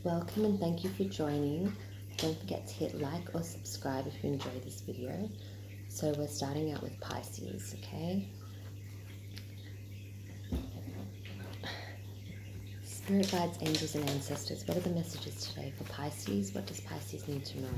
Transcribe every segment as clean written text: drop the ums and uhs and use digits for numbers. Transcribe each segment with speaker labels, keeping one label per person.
Speaker 1: Welcome and thank you for joining. Don't forget to hit like or subscribe if you enjoyed this video. So we're starting out with Pisces, okay? Spirit guides, angels and ancestors, what are the messages today for Pisces? What does Pisces need to know?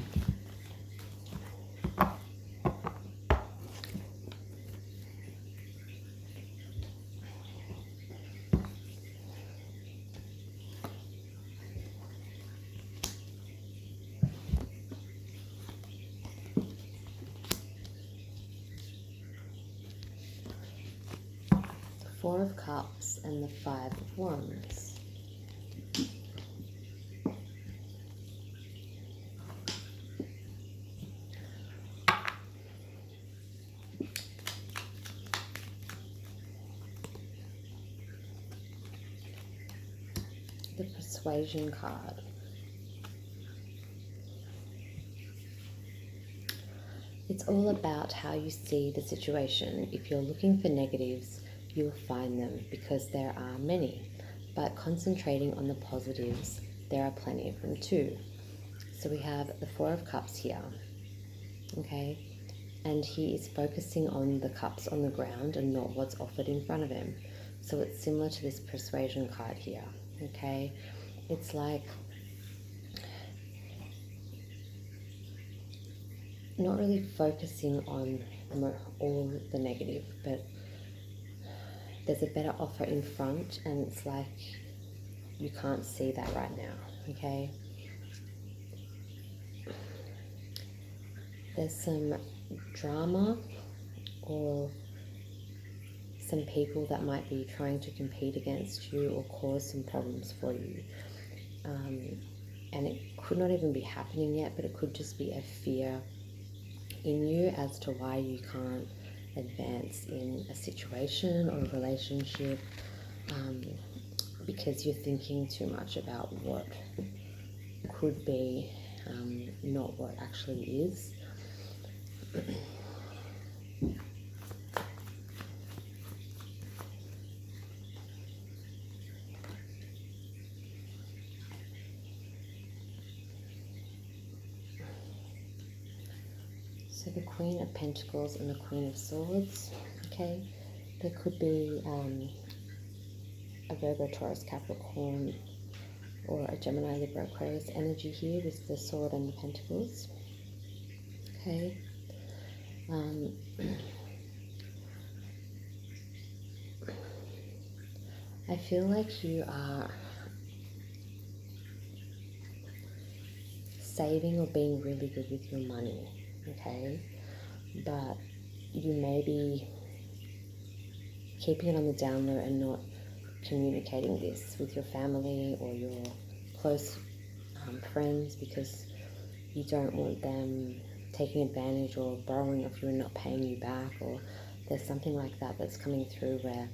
Speaker 1: Four of Cups and the Five of Wands. The Persuasion card. It's all about how you see the situation. If you're looking for negatives, you will find them because there are many, but concentrating on the positives, there are plenty of them too. So we have the Four of Cups here, okay, and he is focusing on the cups on the ground and not what's offered in front of him. So it's similar to this Persuasion card here, okay. It's like not really focusing on all the negative, but there's a better offer in front and it's like you can't see that right now, okay? There's some drama or some people that might be trying to compete against you or cause some problems for you. And it could not even be happening yet, but it could just be a fear in you as to why you can't advance in a situation or a relationship, because you're thinking too much about what could be, not what actually is. So the Queen of Pentacles and the Queen of Swords, okay? There could be a Virgo, Taurus, Capricorn, or a Gemini, Libra, Aquarius energy here with the Sword and the Pentacles, okay? I feel like you are saving or being really good with your money, okay? But you may be keeping it on the down low and not communicating this with your family or your close friends because you don't want them taking advantage or borrowing off you and not paying you back, or there's something like that that's coming through where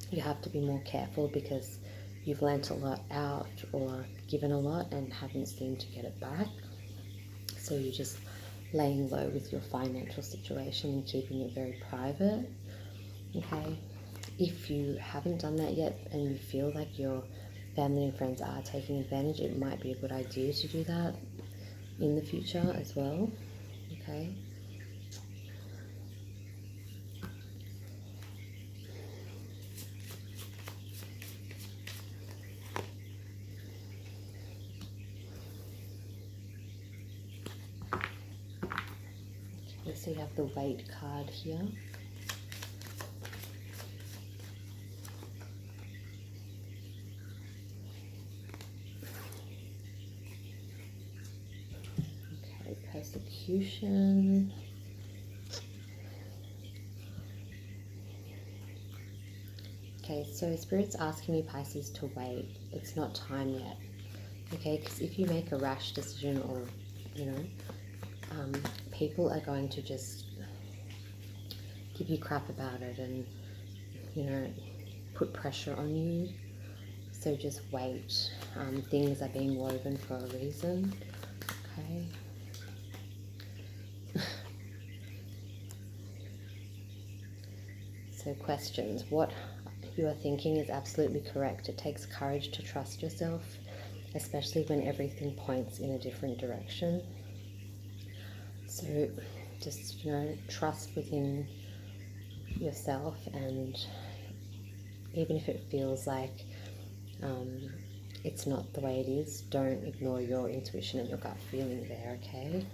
Speaker 1: you have to be more careful because you've lent a lot out or given a lot and haven't seemed to get it back. So you're just laying low with your financial situation and keeping it very private, okay? If you haven't done that yet and you feel like your family and friends are taking advantage, it might be a good idea to do that in the future as well, okay? Okay, so you have the Weight card here. Okay, Persecution. Okay, so Spirit's asking you, Pisces, to wait. It's not time yet, okay? Because if you make a rash decision or, you know, people are going to just give you crap about it and, you know, put pressure on you. So just wait. Things are being woven for a reason, okay? So questions. What you are thinking is absolutely correct. It takes courage to trust yourself especially when everything points in a different direction. So just, you know, trust within yourself, and even if it feels like it's not the way it is, don't ignore your intuition and your gut feeling there, okay?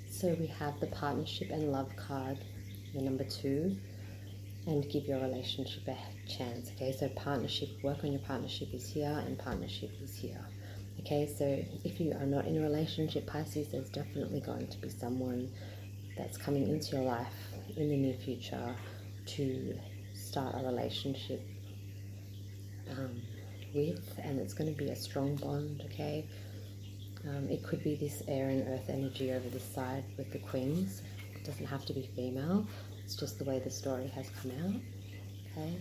Speaker 1: So we have the partnership and love card, the number 2, and give your relationship a chance. Okay, so partnership, work on your partnership is here, and partnership is here. Okay, so if you are not in a relationship, Pisces, there's definitely going to be someone that's coming into your life in the near future to start a relationship with, and it's going to be a strong bond, okay? It could be this air and earth energy over this side with the queens. It doesn't have to be female. It's just the way the story has come out. Okay.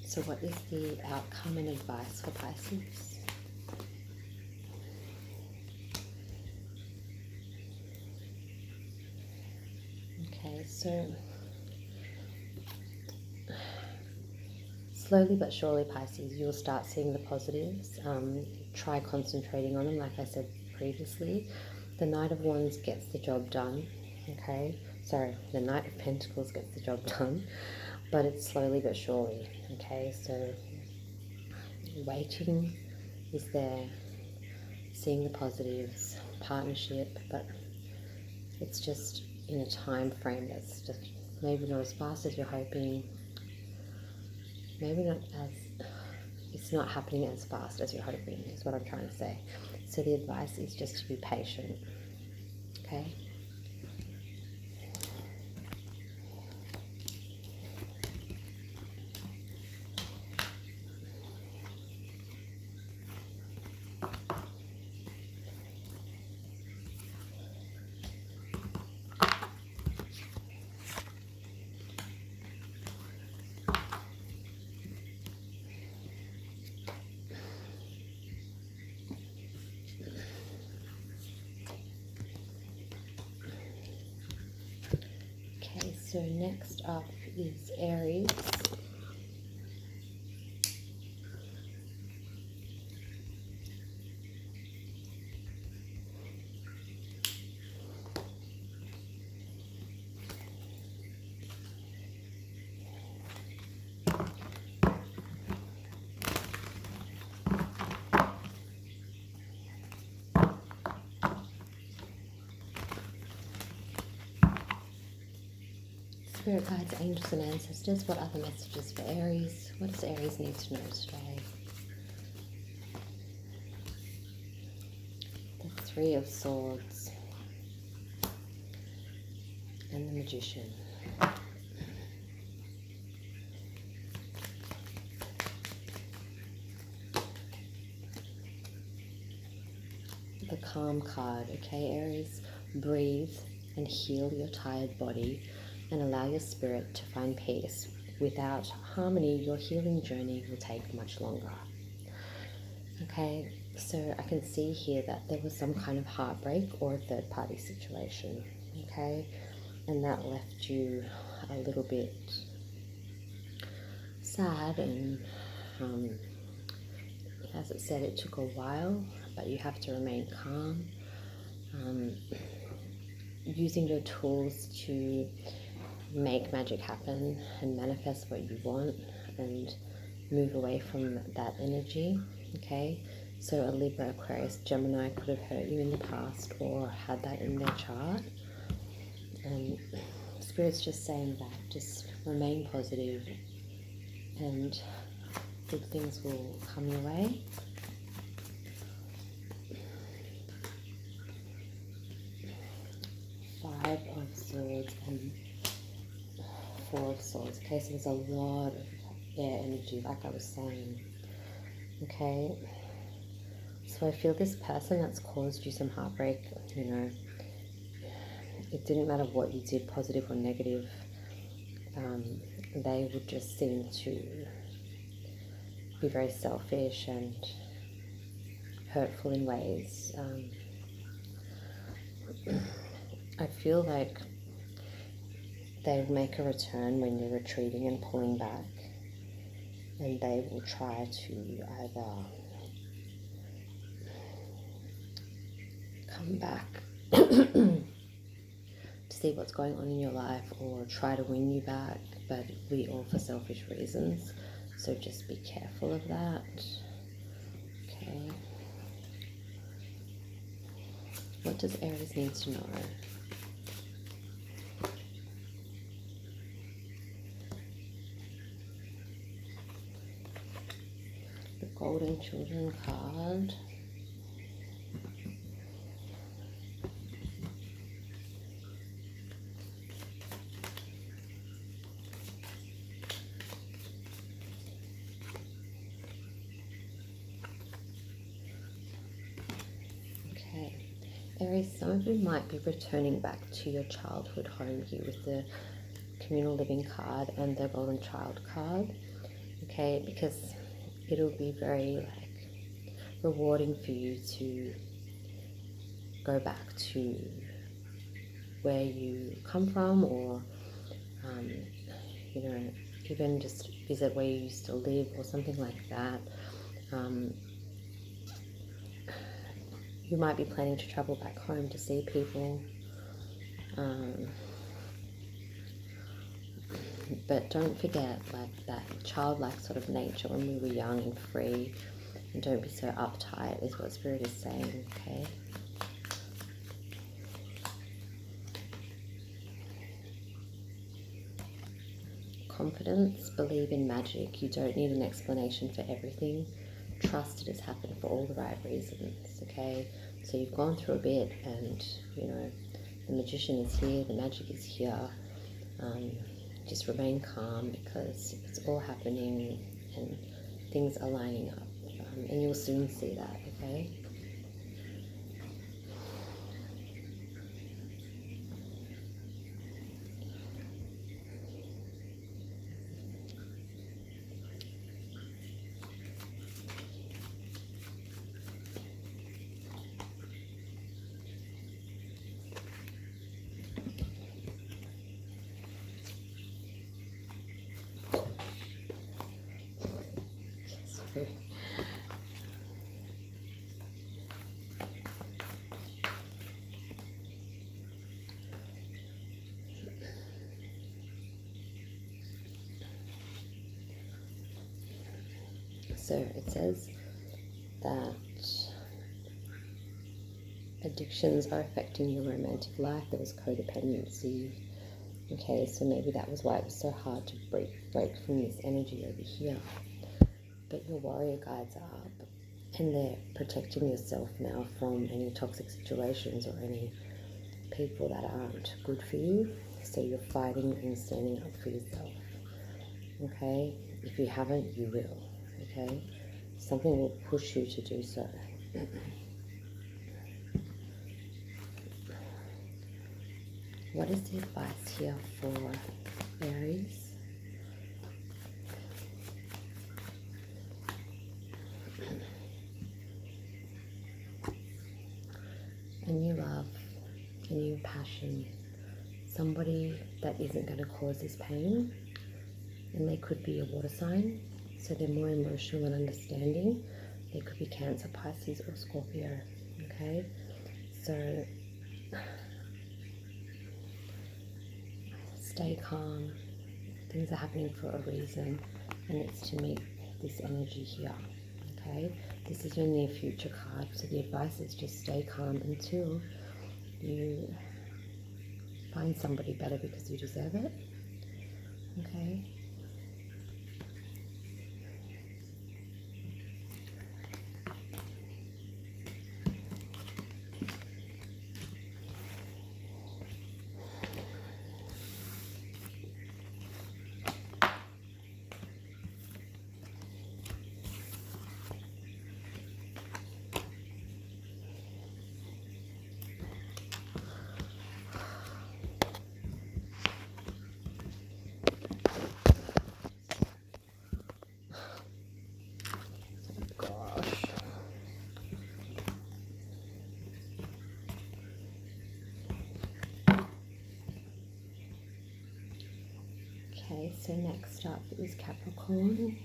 Speaker 1: So what is the outcome and advice for Pisces? Okay, so slowly but surely, Pisces, you'll start seeing the positives. Try concentrating on them, like I said previously. The Knight of Wands gets the job done, okay? Sorry, the Knight of Pentacles gets the job done, but it's slowly but surely, okay? So waiting is there, seeing the positives, partnership, but it's just in a time frame that's just maybe not as fast as you're hoping, maybe not as, it's not happening as fast as you're hoping, is what I'm trying to say. So the advice is just to be patient, okay? Okay, so next up is Aries. Spirit guides, angels and ancestors, what are the messages for Aries? What does Aries need to know today? The 3 of Swords and the Magician. The Calm card, okay, Aries? Breathe and heal your tired body and allow your spirit to find peace. Without harmony, your healing journey will take much longer. Okay, so I can see here that there was some kind of heartbreak or a third-party situation, okay? And that left you a little bit sad, and as it said, it took a while, but you have to remain calm. Using your tools to make magic happen and manifest what you want and move away from that energy, okay? So a Libra, Aquarius, Gemini could have hurt you in the past or had that in their chart. And Spirit's just saying that, just remain positive and good things will come your way. Five of Swords and 4 of Swords. Okay, so there's a lot of air energy, like I was saying. Okay, So I feel this person that's caused you some heartbreak, you know, it didn't matter what you did, positive or negative, they would just seem to be very selfish and hurtful in ways. I feel like they will make a return when you're retreating and pulling back, and they will try to either come back to see what's going on in your life or try to win you back, but we all for selfish reasons, so just be careful of that. Okay, what does Aries need to know? The Golden Children card. Okay, Aries, some of you might be returning back to your childhood home here with the Communal Living card and the Golden Child card. Okay, because it'll be very like rewarding for you to go back to where you come from, or you know, even just visit where you used to live or something like that. You might be planning to travel back home to see people, but don't forget like that childlike sort of nature when we were young and free, and don't be so uptight is what Spirit is saying. Okay, confidence, believe in magic. You don't need an explanation for everything. Trust it has happened for all the right reasons. Okay, so you've gone through a bit, and you know the magician is here, the magic is here. Just remain calm because it's all happening and things are lining up, and you'll soon see that. Okay. So it says that addictions are affecting your romantic life. There was codependency. Okay, so maybe that was why it was so hard to break from this energy over here. But your warrior guides are up, and they're protecting yourself now from any toxic situations or any people that aren't good for you. So you're fighting and standing up for yourself. Okay, if you haven't, you will. Okay, something will push you to do so. What is the advice here for Aries? A new love, a new passion, somebody that isn't going to cause this pain, and they could be a water sign, so they're more emotional and understanding. They could be Cancer, Pisces, or Scorpio. Okay, so stay calm. Things are happening for a reason, and it's to meet this energy here. Okay, this is your near future card, so the advice is just stay calm until you find somebody better, because you deserve it. Okay. So next up is Capricorn.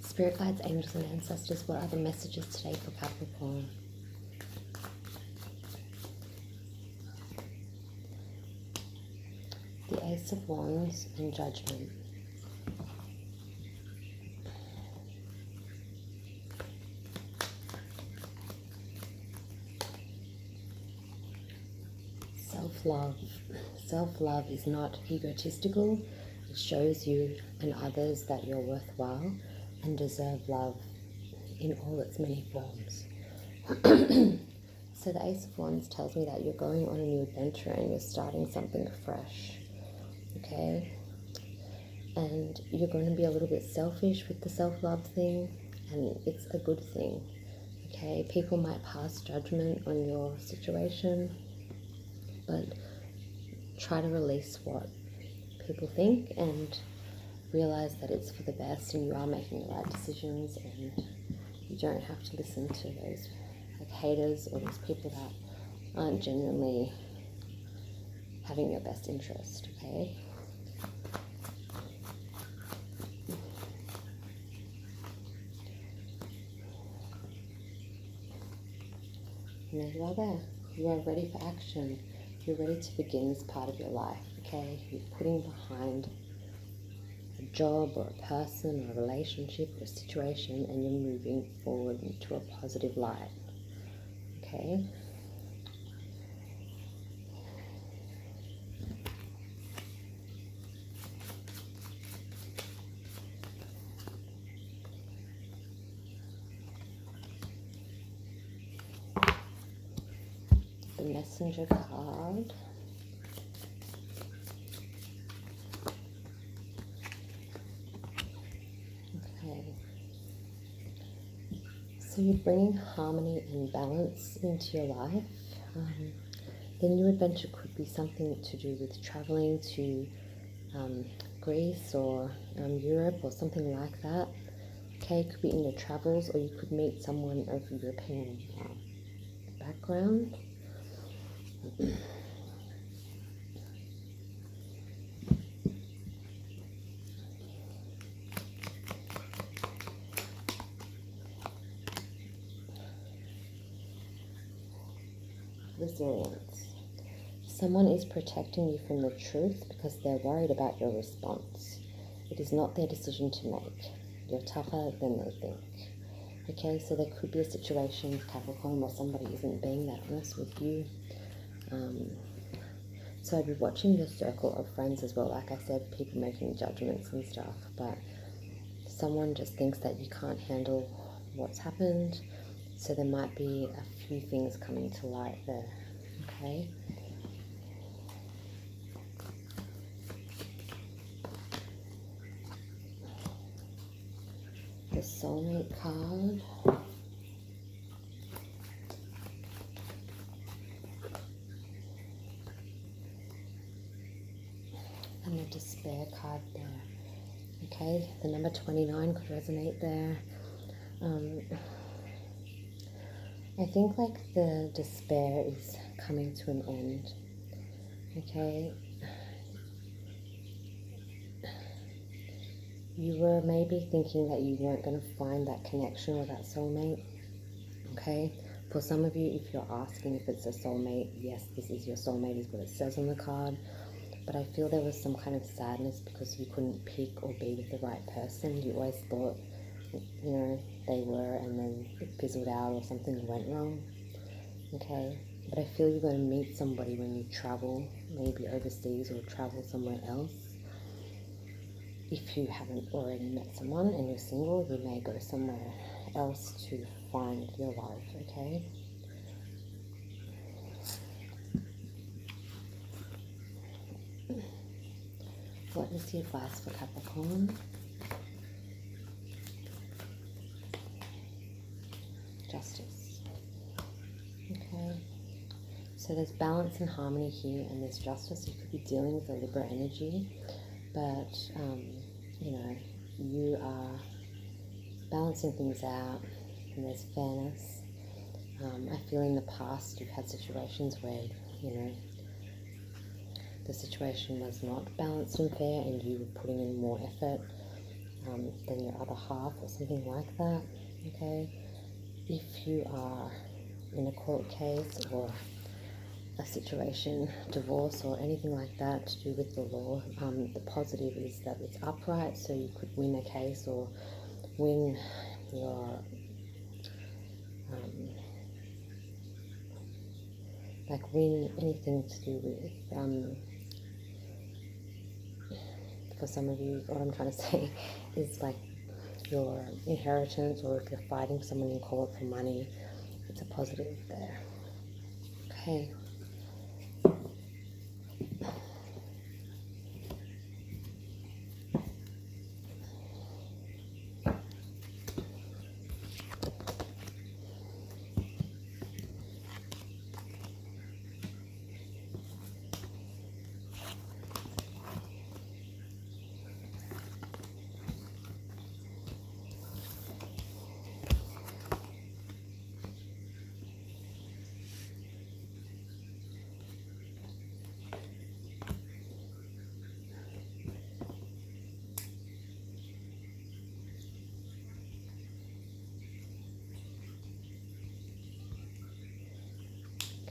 Speaker 1: Spirit guides, angels and ancestors, what are the messages today for Capricorn? The Ace of Wands and Judgment. Self-love. Self-love is not egotistical. It shows you and others that you're worthwhile and deserve love in all its many forms. So the Ace of Wands tells me that you're going on a new adventure and you're starting something fresh. Okay? And you're going to be a little bit selfish with the self-love thing, and it's a good thing. Okay? People might pass judgment on your situation, but try to release what people think and realize that it's for the best and you are making the right decisions, and you don't have to listen to those like haters or those people that aren't genuinely having your best interest. Okay? And there you are there. You are ready for action. You're ready to begin this part of your life. Okay? You're putting behind a job or a person or a relationship or a situation, and you're moving forward into a positive light. Okay? The Messenger card. So you're bringing harmony and balance into your life. The new adventure could be something to do with traveling to Greece or Europe or something like that. Okay, it could be in your travels, or you could meet someone of European background. Resilience. Someone is protecting you from the truth because they're worried about your response. It is not their decision to make. You're tougher than they think. Okay, so there could be a situation, Capricorn, where somebody isn't being that honest with you. So I'd be watching your circle of friends as well. Like I said, people making judgments and stuff, but someone just thinks that you can't handle what's happened. So there might be a few things coming to light there. Okay? The Soulmate card. And the Despair card there. Okay, the number 29 could resonate there. I think like the despair is coming to an end. Okay. You were maybe thinking that you weren't going to find that connection or that soulmate. Okay. For some of you, if you're asking if it's a soulmate, yes, this is your soulmate is what it says on the card. But I feel there was some kind of sadness because you couldn't pick or be with the right person. You always thought, you know, they were, and then it fizzled out or something went wrong. Okay, but I feel you're going to meet somebody when you travel, maybe overseas or travel somewhere else. If you haven't already met someone and you're single, you may go somewhere else to find your love, okay? What is the advice for Capricorn? Justice. Okay. So there's balance and harmony here, and there's justice. You could be dealing with a Libra energy, but, you know, you are balancing things out, and there's fairness. I feel in the past you've had situations where, you know, the situation was not balanced and fair, and you were putting in more effort than your other half, or something like that, okay? If you are in a court case or a situation, divorce or anything like that to do with the law, the positive is that it's upright, so you could win a case or win your win anything to do with for some of you, what I'm trying to say is like your inheritance, or if you're fighting someone in court for money, it's a positive there. Okay.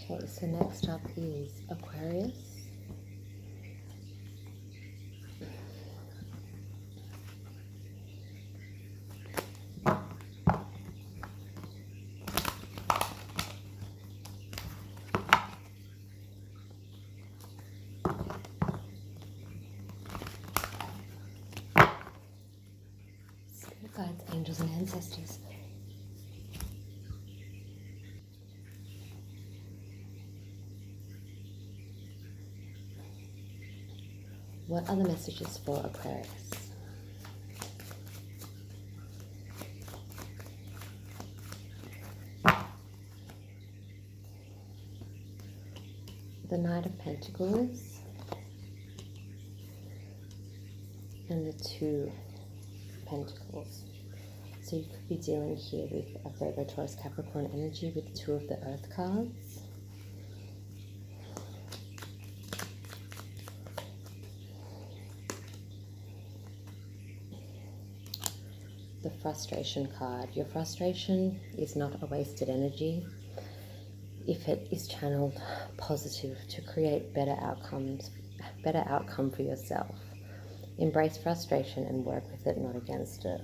Speaker 1: Okay, so next up is Aquarius. Spirit guides, angels, and ancestors. What are the messages for Aquarius? The Knight of Pentacles and the Two of Pentacles. So you could be dealing here with a Virgo, Taurus, Capricorn energy with two of the Earth cards. The Frustration card. Your frustration is not a wasted energy if it is channeled positive to create better outcomes, better outcome for yourself. Embrace frustration and work with it, not against it.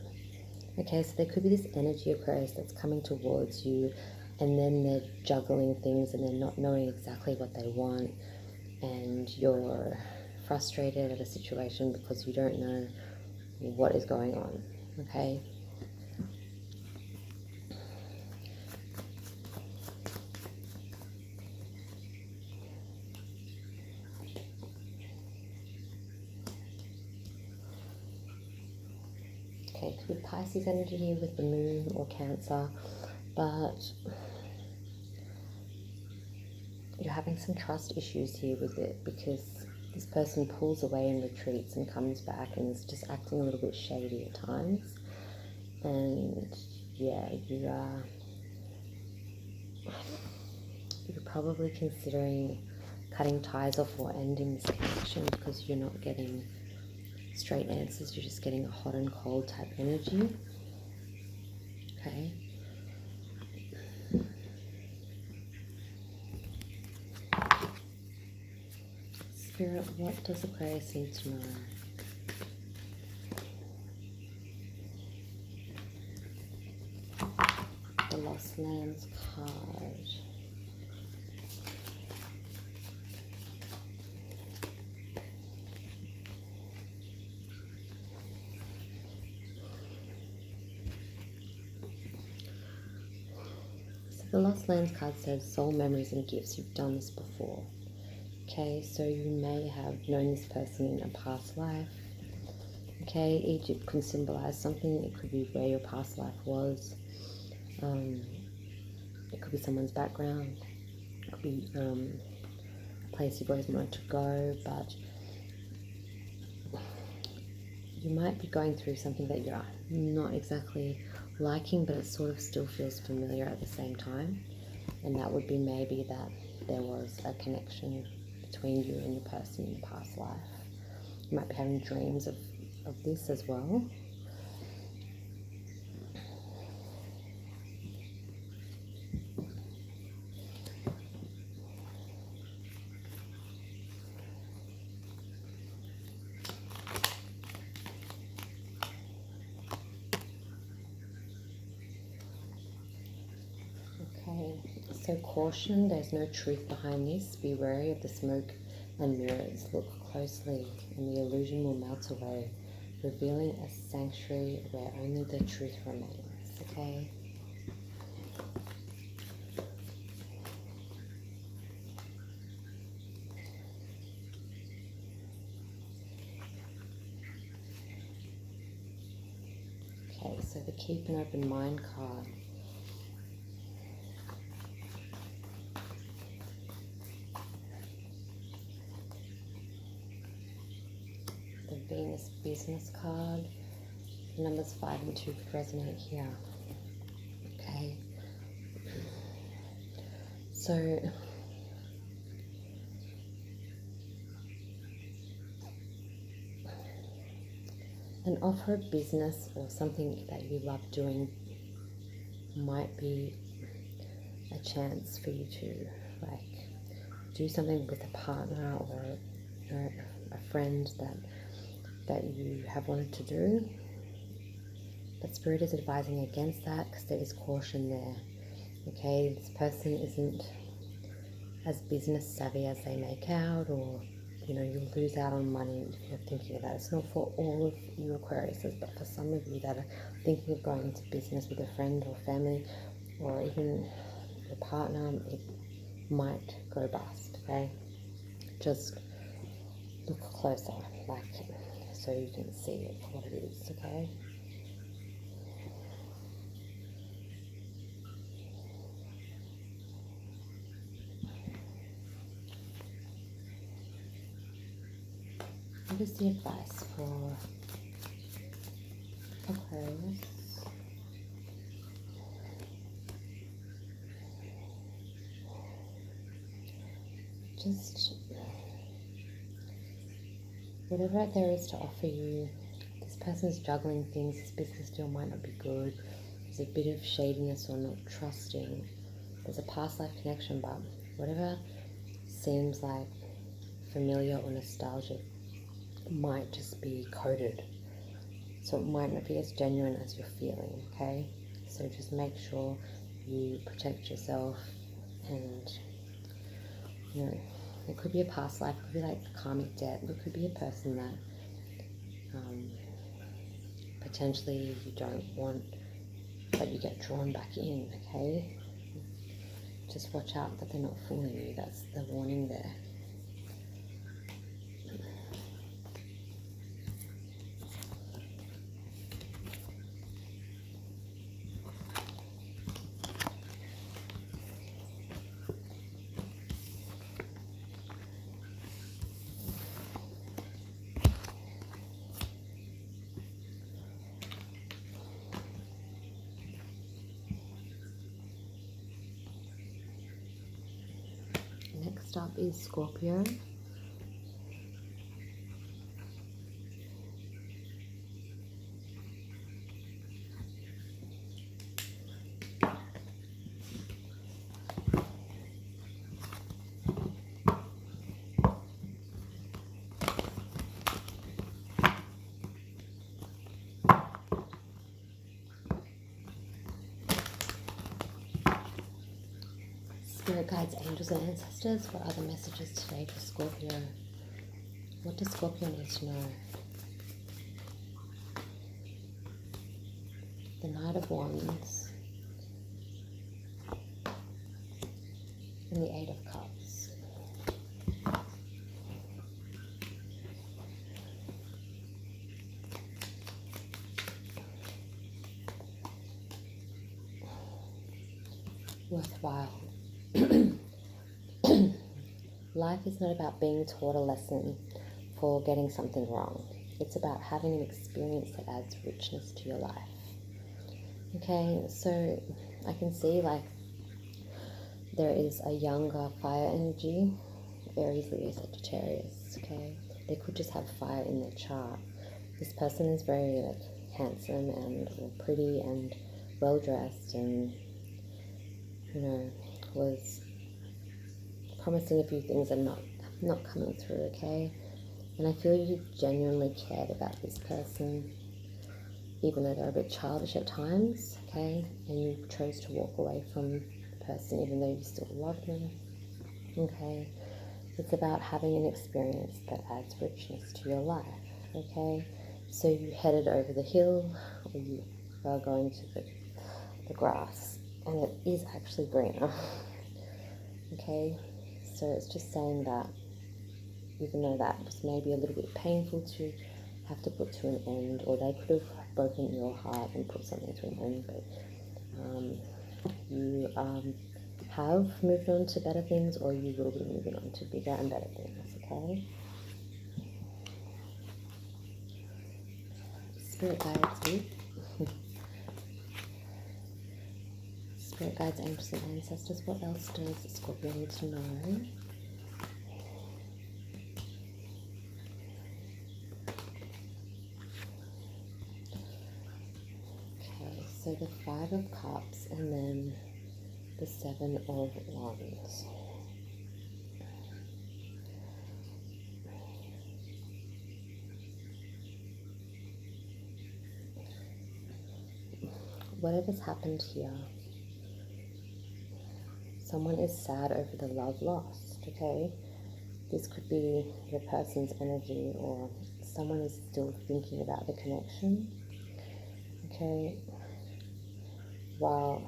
Speaker 1: Okay, so there could be this energy, Aquarius, that's coming towards you, and then they're juggling things and they're not knowing exactly what they want, and you're frustrated at a situation because you don't know what is going on, okay? Okay, it could be Pisces energy here with the moon or Cancer, but you're having some trust issues here with it because this person pulls away and retreats and comes back and is just acting a little bit shady at times. And yeah, you're probably considering cutting ties off or ending this connection because you're not getting straight answers. You're just getting a hot and cold type energy. Okay. Spirit, what does Aquarius need to know? The Lost Lands card. The Lost Lands card says soul memories and gifts. You've done this before. Okay, so you may have known this person in a past life. Okay, Egypt can symbolize something. It could be where your past life was. It could be someone's background. It could be a place you've always wanted to go, but you might be going through something that you're not exactly liking, but it sort of still feels familiar at the same time. And that would be maybe that there was a connection between you and your person in the past life. You might be having dreams of this as well. Okay, so caution, there's no truth behind this. Be wary of the smoke and mirrors. Look closely and the illusion will melt away, revealing a sanctuary where only the truth remains. Okay? Okay, so the Keep an Open Mind card. The Venus Business card. Numbers 5 and 2 could resonate here. Okay. So an offer of business or something that you love doing might be a chance for you to do something with a partner or a friend that you have wanted to do. But Spirit is advising against that because there is caution there. Okay, this person isn't as business savvy as they make out, or you'll lose out on money if you're thinking of that. It's not for all of you Aquariuses, but for some of you that are thinking of going into business with a friend or family or even your partner, it might go bust. Okay, just look closer, so you can see it for what it is. Okay. What is the advice for Aquarius? Just whatever there is to offer you. This person's juggling things. This business deal might not be good. There's a bit of shadiness or not trusting. There's a past life connection, but whatever seems like familiar or nostalgic might just be coded, so it might not be as genuine as you're feeling. Okay, so just make sure you protect yourself, and it could be a past life, it could be like karmic debt, it could be a person that potentially you don't want, but you get drawn back in. Okay, just watch out that they're not fooling you. That's the warning there. Next up is Scorpio. Spirit guides, angels, and ancestors. What are the messages today for Scorpio? What does Scorpio need to know? The Knight of Wands. and the Eight of Cups. Worthwhile. Life is not about being taught a lesson for getting something wrong. It's about having an experience that adds richness to your life. Okay, so I can see like there is a younger fire energy, Aries, Leo, Sagittarius, okay? They could just have fire in their chart. This person is very like handsome and pretty and well dressed, and you know, was promising a few things and not coming through, okay? And I feel you genuinely cared about this person, even though they're a bit childish at times, okay? And you chose to walk away from the person even though you still love them, okay? It's about having an experience that adds richness to your life, okay? So you headed over the hill, or you are going to the grass, and it is actually greener, okay? So it's just saying that even though that was maybe a little bit painful to have to put to an end, or they could have broken your heart and put something to an end, but you have moved on to better things, or you will be moving on to bigger and better things, okay? Spirit guides, dude. Spirit guides, angels, and ancestors. What else does Scorpio need to know? Okay, so the Five of Cups and then the Seven of Wands. Whatever's happened here, someone is sad over the love lost, okay? This could be your person's energy, or someone is still thinking about the connection, okay? While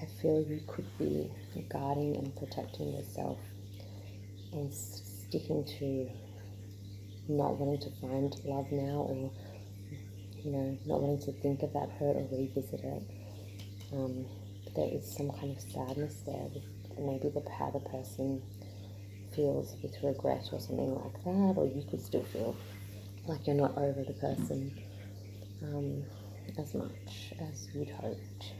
Speaker 1: I feel you could be guarding and protecting yourself and sticking to not wanting to find love now, or you know, not wanting to think of that hurt or revisit it. But there is some kind of sadness there, with maybe how the person feels with regret or something like that, or you could still feel like you're not over the person as much as you'd hoped.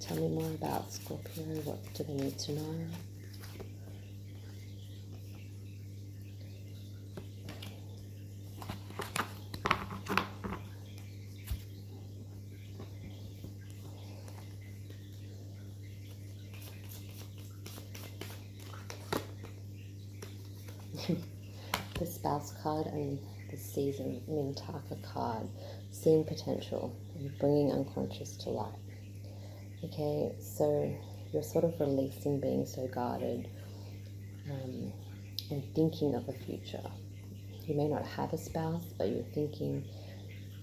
Speaker 1: Tell me more about Scorpio. What do they need to know? The Spouse card and the Season Mintaka card, seeing potential and bringing unconscious to light. Okay, so you're sort of releasing being so guarded and thinking of a future. You may not have a spouse, but you're thinking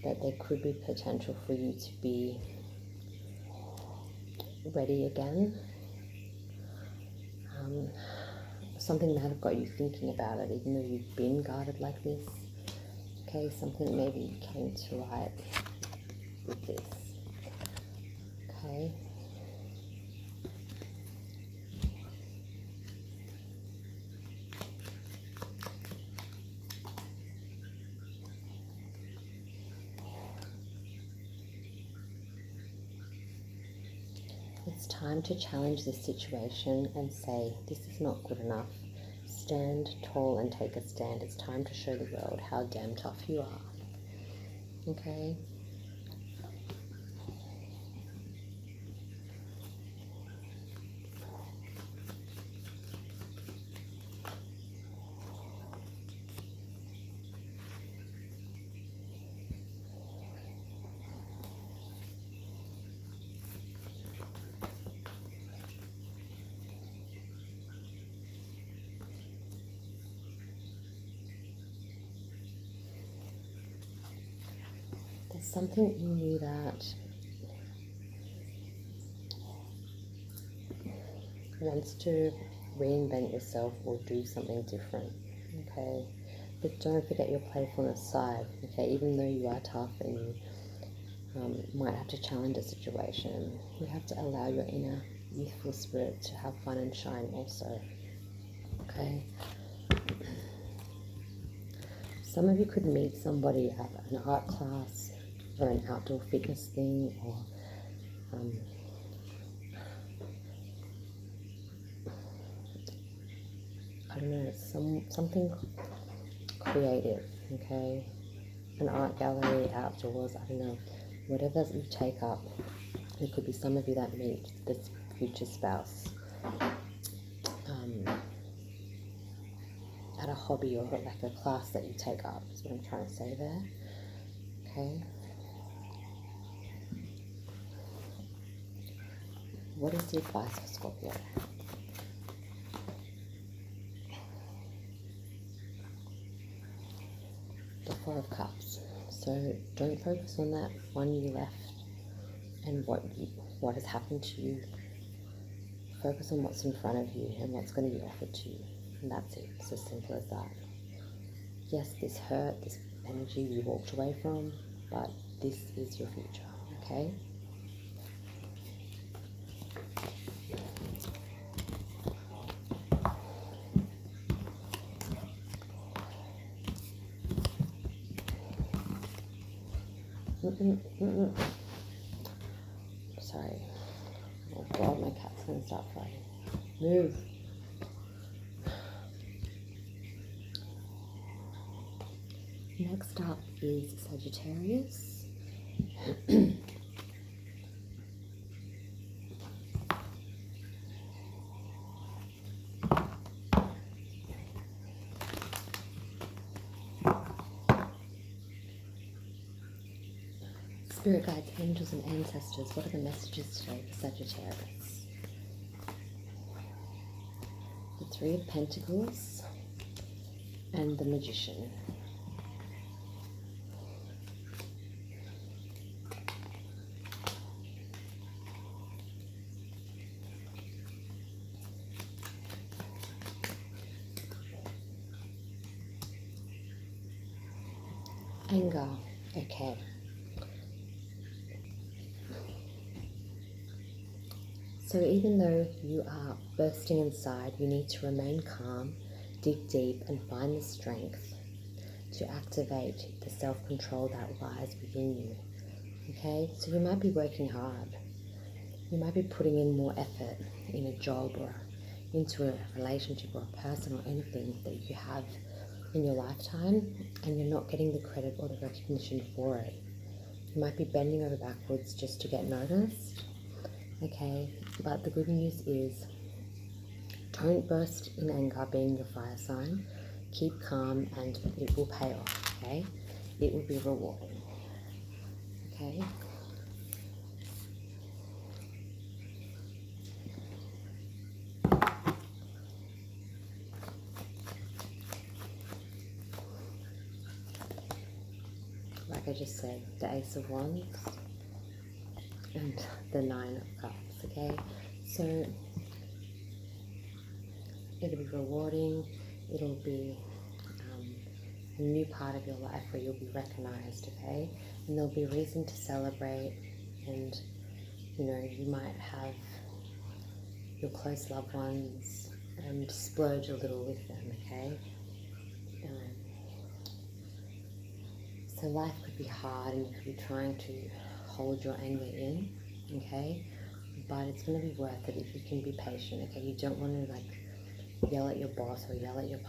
Speaker 1: that there could be potential for you to be ready again. Something might have got you thinking about it, even though you've been guarded like this. Okay, something maybe came to light with this. Okay. It's time to challenge this situation and say, this is not good enough. Stand tall and take a stand. It's time to show the world how damn tough you are. Okay? something in you that wants to reinvent yourself or do something different, okay? But don't forget your playfulness side, okay? Even though you are tough and you might have to challenge a situation, you have to allow your inner youthful spirit to have fun and shine also, okay? Some of you could meet somebody at an art class or an outdoor fitness thing, or I don't know, something creative, okay? An art gallery, outdoors, I don't know. Whatever you take up, it could be some of you that meet this future spouse at a hobby or like a class that you take up, is what I'm trying to say there, okay? What is the advice for Scorpio? The Four of Cups. So don't focus on that 1 year left and what has happened to you. Focus on what's in front of you and what's going to be offered to you. And that's it. It's as simple as that. Yes, this hurt, this energy you walked away from, but this is your future, okay? Sorry. Oh God, my cat's going to start fighting. Move. Next up is Sagittarius. Spirit guides, angels, and ancestors, what are the messages today for Sagittarius? The Three of Pentacles and the Magician. Anger, okay. So even though you are bursting inside, you need to remain calm, dig deep, and find the strength to activate the self-control that lies within you, okay? So you might be working hard. You might be putting in more effort in a job or into a relationship or a person or anything that you have in your lifetime, and you're not getting the credit or the recognition for it. You might be bending over backwards just to get noticed, okay? But the good news is, don't burst in anger, being your fire sign. Keep calm and it will pay off, okay? It will be rewarding, okay? Like I just said, the Ace of Wands and the Nine of Cups, okay? So it'll be rewarding. It'll be a new part of your life where you'll be recognized, okay? And there'll be a reason to celebrate, and you know, you might have your close loved ones and splurge a little with them, okay? So life could be hard and you could be trying to hold your anger in, okay? But it's going to be worth it if you can be patient, okay? You don't want to like yell at your boss or yell at your